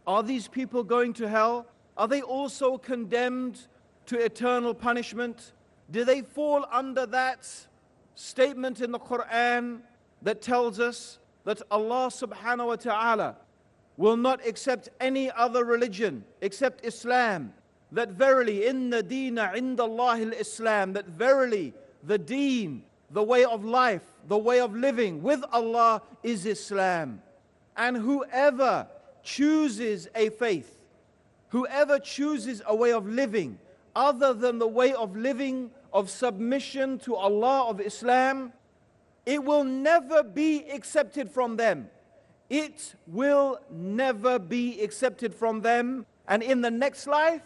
Are these people going to hell? Are they also condemned to eternal punishment? Do they fall under that statement in the Quran that tells us that Allah subhanahu wa ta'ala will not accept any other religion except Islam? That verily, inna deena indallahi al-Islam, that verily the deen, the way of life, the way of living with Allah is Islam. And whoever chooses a faith, whoever chooses a way of living other than the way of living of submission to Allah of Islam, it will never be accepted from them. It will never be accepted from them. And in the next life,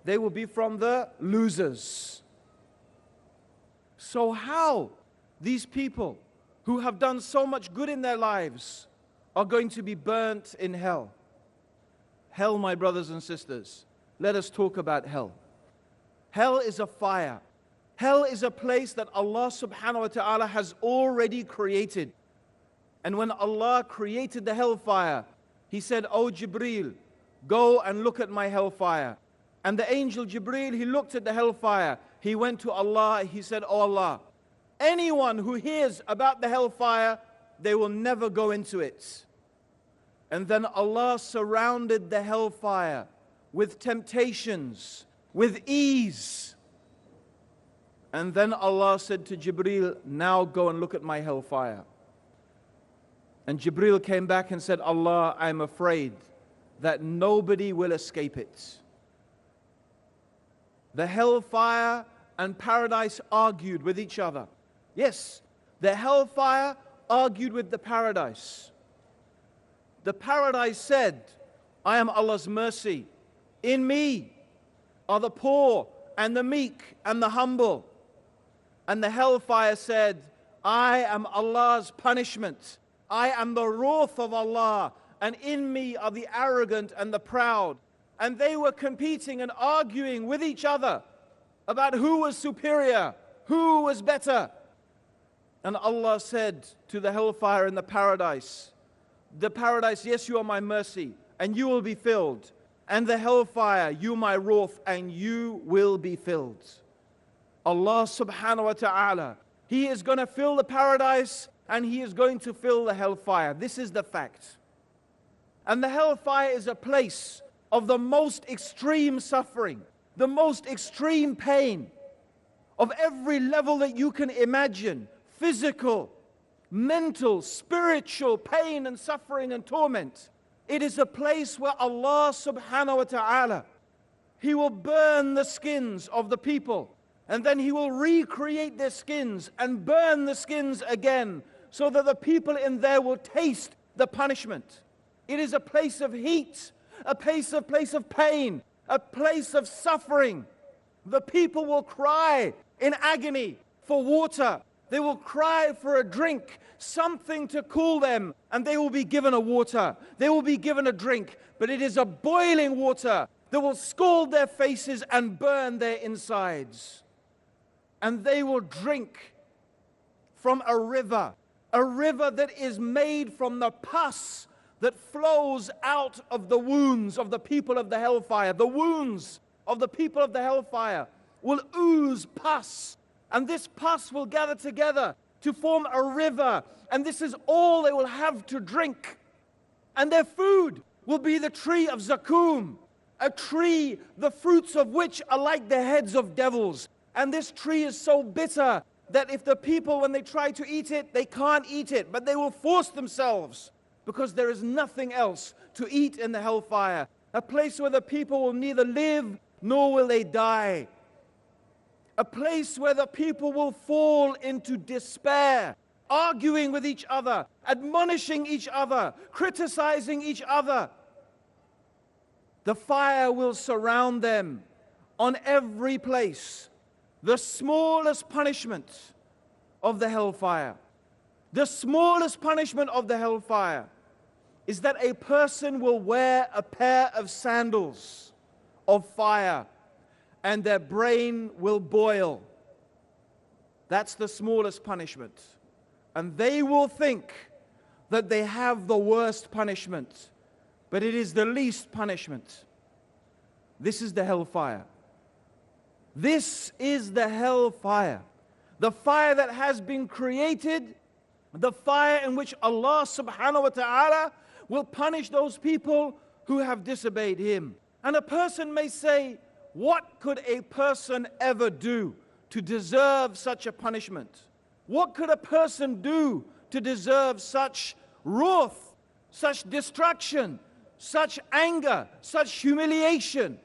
they will be from the losers. So how these people who have done so much good in their lives are going to be burnt in hell? Hell, my brothers and sisters, let us talk about hell. Hell is a fire. Hell is a place that Allah subhanahu wa ta'ala has already created. And when Allah created the hellfire, He said, "O Jibreel, go and look at my hellfire." And the angel Jibreel, he looked at the hellfire. He went to Allah, he said, "Oh Allah, anyone who hears about the hellfire, they will never go into it." And then Allah surrounded the hellfire with temptations, with ease. And then Allah said to Jibreel, "Now go and look at my hellfire." And Jibreel came back and said, "Allah, I'm afraid that nobody will escape it." The hellfire and paradise argued with each other. Yes, the hellfire argued with the paradise. The paradise said, "I am Allah's mercy. In me are the poor and the meek and the humble." And the hellfire said, "I am Allah's punishment. I am the wrath of Allah, and in me are the arrogant and the proud." And they were competing and arguing with each other about who was superior, who was better. And Allah said to the hellfire and the paradise, "Yes, you are my mercy, and you will be filled. And the hellfire, you my wrath, and you will be filled." Allah subhanahu wa ta'ala, He is going to fill the paradise, and He is going to fill the hellfire. This is the fact. And the hellfire is a place of the most extreme suffering, the most extreme pain, of every level that you can imagine: physical, mental, spiritual pain and suffering and torment. It is a place where Allah subhanahu wa ta'ala, He will burn the skins of the people, and then He will recreate their skins and burn the skins again, so that the people in there will taste the punishment. It is a place of heat, a place of pain, a place of suffering. The people will cry in agony for water. They will cry for a drink, something to cool them, and they will be given a water. They will be given a drink, but it is a boiling water that will scald their faces and burn their insides. And they will drink from a river that is made from the pus that flows out of the wounds of the people of the hellfire. The wounds of the people of the hellfire will ooze pus, and this pus will gather together to form a river, and this is all they will have to drink. And their food will be the tree of Zakum, a tree the fruits of which are like the heads of devils. And this tree is so bitter that if the people, when they try to eat it, they can't eat it, but they will force themselves, because there is nothing else to eat in the hellfire. A place where the people will neither live nor will they die. A place where the people will fall into despair, arguing with each other, admonishing each other, criticizing each other. The fire will surround them on every place. The smallest punishment of the hellfire, the smallest punishment of the hellfire, is that a person will wear a pair of sandals of fire and their brain will boil. That's the smallest punishment. And they will think that they have the worst punishment. but it is the least punishment. This is the hellfire. This is the hellfire. The fire that has been created, the fire in which Allah subhanahu wa ta'ala will punish those people who have disobeyed Him. And a person may say, what could a person ever do to deserve such a punishment? What could a person do to deserve such wrath, such destruction, such anger, such humiliation?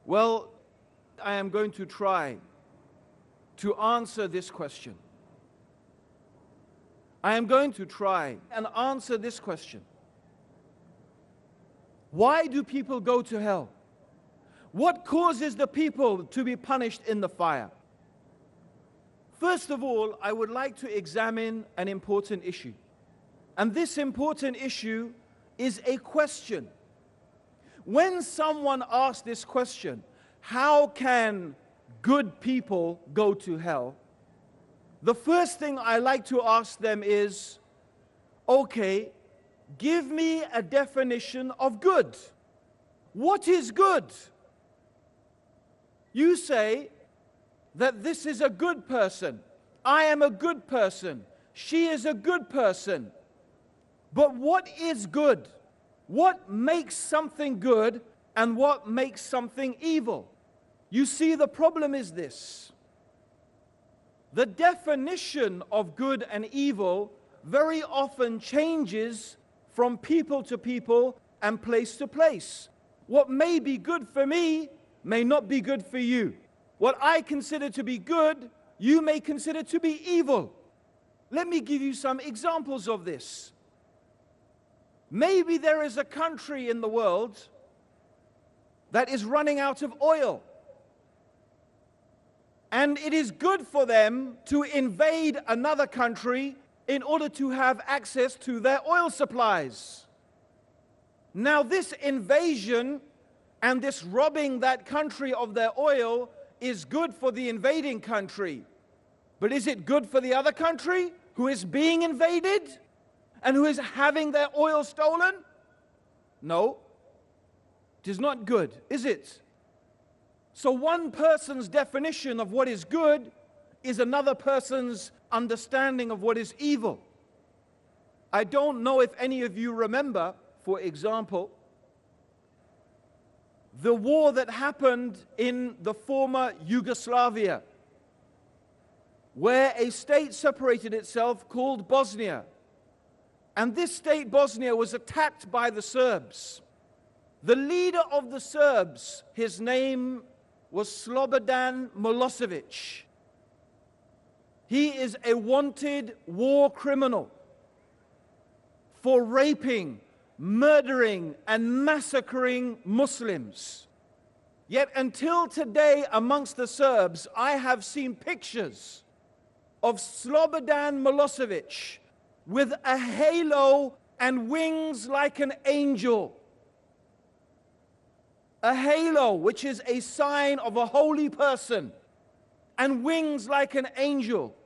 Well, I am going to try to answer this question. I am going to try and answer this question. Why do people go to hell? What causes the people to be punished in the fire? First of all, I would like to examine an important issue. And this important issue is a question. When someone asks this question, how can good people go to hell? The first thing I like to ask them is, okay, give me a definition of good. What is good? You say that this is a good person. I am a good person. She is a good person. But what is good? What makes something good and what makes something evil? You see, the problem is this. The definition of good and evil very often changes from people to people and place to place. What may be good for me may not be good for you. What I consider to be good, you may consider to be evil. Let me give you some examples of this. Maybe there is a country in the world that is running out of oil. And it is good for them to invade another country in order to have access to their oil supplies. Now, this invasion and this robbing that country of their oil is good for the invading country. But is it good for the other country who is being invaded and who is having their oil stolen? No, it is not good, is it? So one person's definition of what is good is another person's understanding of what is evil. I don't know if any of you remember, for example, the war that happened in the former Yugoslavia, where a state separated itself called Bosnia. And this state, Bosnia, was attacked by the Serbs. The leader of the Serbs, his name was Slobodan Milosevic. He is a wanted war criminal for raping, murdering, and massacring Muslims. Yet until today, amongst the Serbs, I have seen pictures of Slobodan Milosevic with a halo and wings like an angel. A halo, which is a sign of a holy person, and wings like an angel.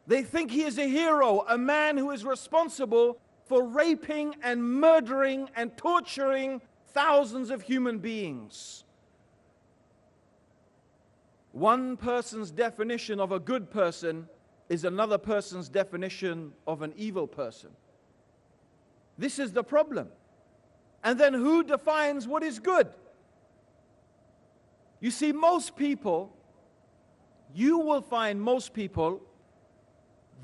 They think he is a hero, a man who is responsible for raping and murdering and torturing thousands of human beings. One person's definition of a good person is another person's definition of an evil person. This is the problem. And then who defines what is good? You see, most people, you will find most people,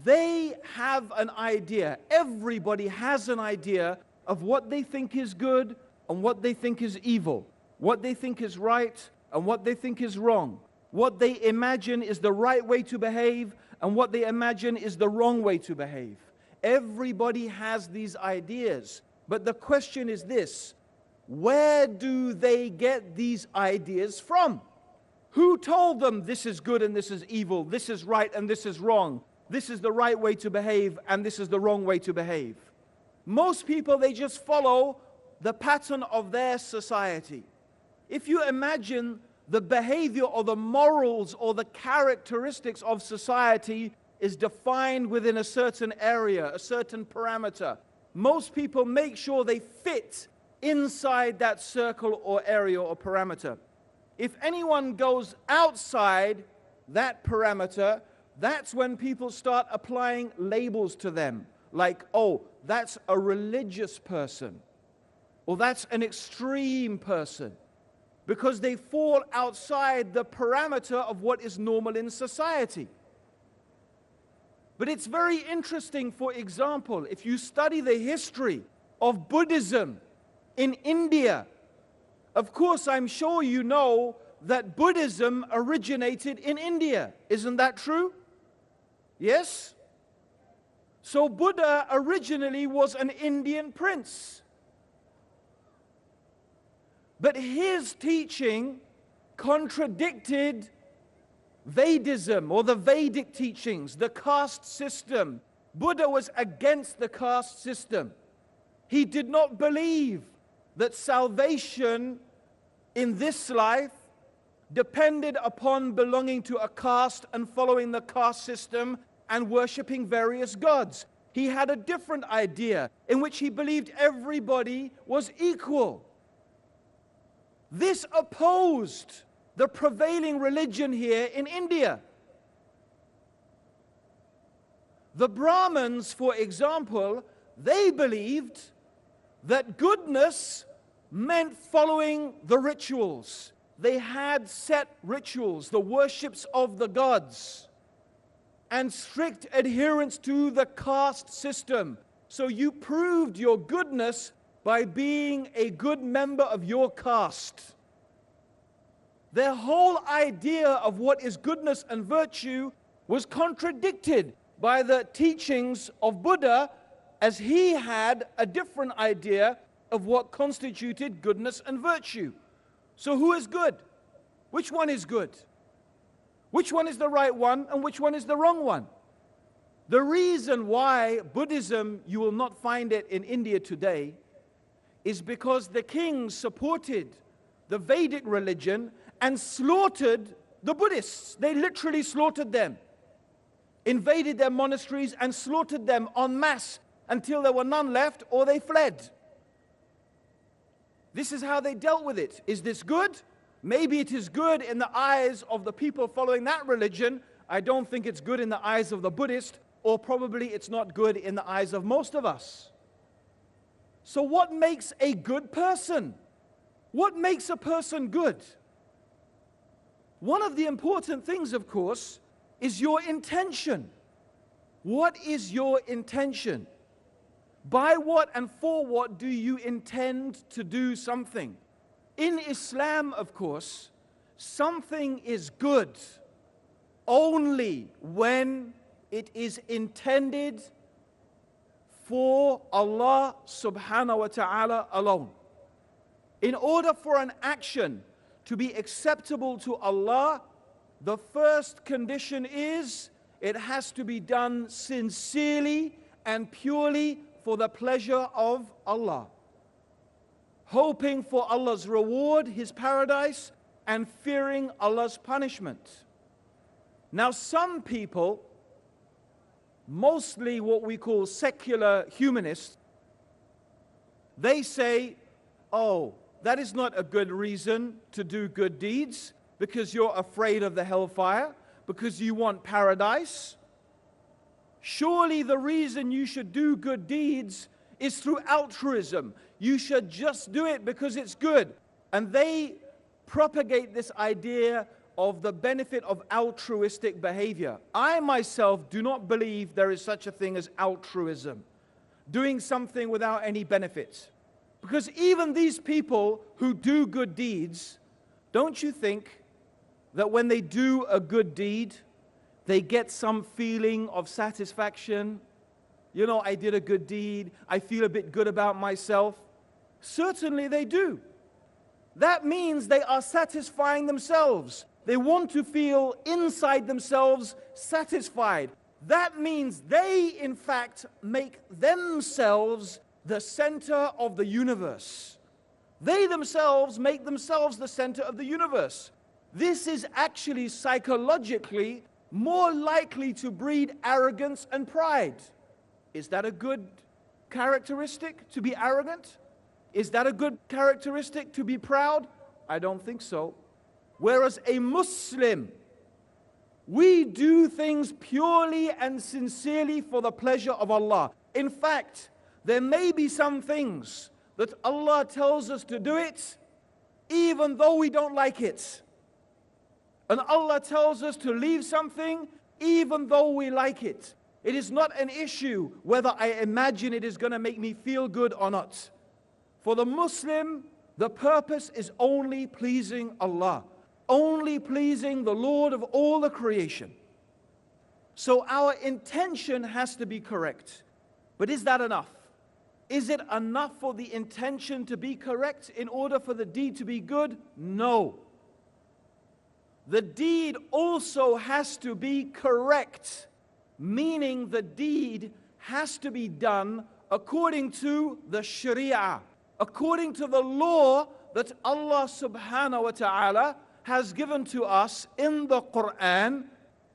they have an idea. Everybody has an idea of what they think is good and what they think is evil, what they think is right and what they think is wrong, what they imagine is the right way to behave and what they imagine is the wrong way to behave. Everybody has these ideas. But the question is this: where do they get these ideas from? Who told them this is good and this is evil, this is right and this is wrong, this is the right way to behave and this is the wrong way to behave? Most people, they just follow the pattern of their society. If you imagine the behavior or the morals or the characteristics of society is defined within a certain area, a certain parameter, most people make sure they fit inside that circle or area or parameter. If anyone goes outside that parameter, that's when people start applying labels to them, like, oh, that's a religious person, or that's an extreme person, because they fall outside the parameter of what is normal in society. But it's very interesting, for example, if you study the history of Buddhism in India, of course, I'm sure you know that Buddhism originated in India. Isn't that true? Yes? So Buddha originally was an Indian prince. But his teaching contradicted Vedism, or the Vedic teachings, the caste system. Buddha was against the caste system. He did not believe that salvation in this life depended upon belonging to a caste and following the caste system and worshipping various gods. He had a different idea in which he believed everybody was equal. This opposed the prevailing religion here in India. The Brahmins, for example, they believed that goodness meant following the rituals. They had set rituals, the worships of the gods, and strict adherence to the caste system. So you proved your goodness by being a good member of your caste. Their whole idea of what is goodness and virtue was contradicted by the teachings of Buddha, as he had a different idea of what constituted goodness and virtue. So who is good? Which one is good? Which one is the right one and which one is the wrong one? The reason why Buddhism, you will not find it in India today, is because the kings supported the Vedic religion and slaughtered the Buddhists. They literally slaughtered them, invaded their monasteries and slaughtered them en masse until there were none left, or they fled. This is how they dealt with it. Is this good? Maybe it is good in the eyes of the people following that religion. I don't think it's good in the eyes of the Buddhist, or probably it's not good in the eyes of most of us. So what makes a good person? What makes a person good? One of the important things, of course, is your intention. What is your intention? By what and for what do you intend to do something? In Islam, of course, something is good only when it is intended for Allah subhanahu wa ta'ala alone. In order for an action to be acceptable to Allah, the first condition is it has to be done sincerely and purely for the pleasure of Allah, hoping for Allah's reward, His paradise, and fearing Allah's punishment. Now, some people, mostly what we call secular humanists, they say, oh, that is not a good reason to do good deeds, because you're afraid of the hellfire, because you want paradise. Surely the reason you should do good deeds is through altruism. You should just do it because it's good. And they propagate this idea of the benefit of altruistic behavior. I myself do not believe there is such a thing as altruism, doing something without any benefit. Because even these people who do good deeds, don't you think that when they do a good deed, they get some feeling of satisfaction? You know, I did a good deed, I feel a bit good about myself. Certainly they do. That means they are satisfying themselves. They want to feel inside themselves satisfied. That means they, in fact, make themselves the center of the universe. They themselves make themselves the center of the universe. This is actually psychologically more likely to breed arrogance and pride. Is that a good characteristic, to be arrogant? Is that a good characteristic to be proud? I don't think so. Whereas a Muslim, we do things purely and sincerely for the pleasure of Allah. In fact, there may be some things that Allah tells us to do it, even though we don't like it. And Allah tells us to leave something, even though we like it. It is not an issue whether I imagine it is going to make me feel good or not. For the Muslim, the purpose is only pleasing Allah, only pleasing the Lord of all the creation. So our intention has to be correct. But is that enough? Is it enough for the intention to be correct in order for the deed to be good? No. The deed also has to be correct, meaning the deed has to be done according to the Sharia, according to the law that Allah subhanahu wa ta'ala has given to us in the Quran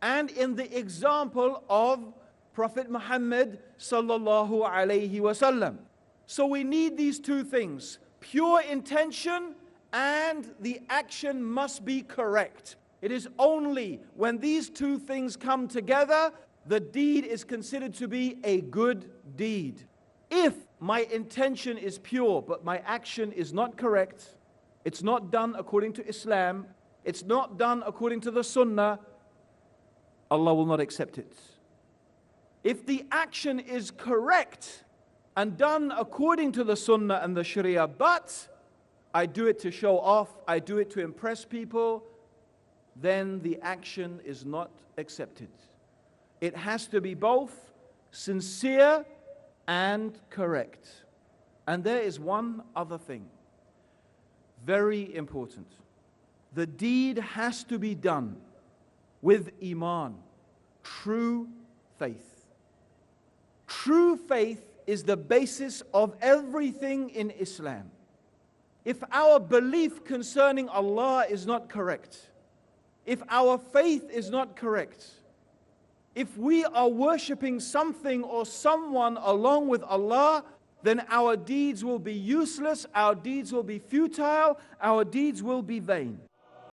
and in the example of Prophet Muhammad sallallahu alayhi wasallam. So we need these two things, pure intention and the action must be correct. It is only when these two things come together, the deed is considered to be a good deed. If my intention is pure, but my action is not correct, it's not done according to Islam, it's not done according to the Sunnah, Allah will not accept it. If the action is correct and done according to the Sunnah and the Sharia, but I do it to show off, I do it to impress people, then the action is not accepted. It has to be both sincere and correct. And there is one other thing, very important. The deed has to be done with Iman, true faith. True faith is the basis of everything in Islam. If our belief concerning Allah is not correct, if our faith is not correct, if we are worshipping something or someone along with Allah, then our deeds will be useless, our deeds will be futile, our deeds will be vain.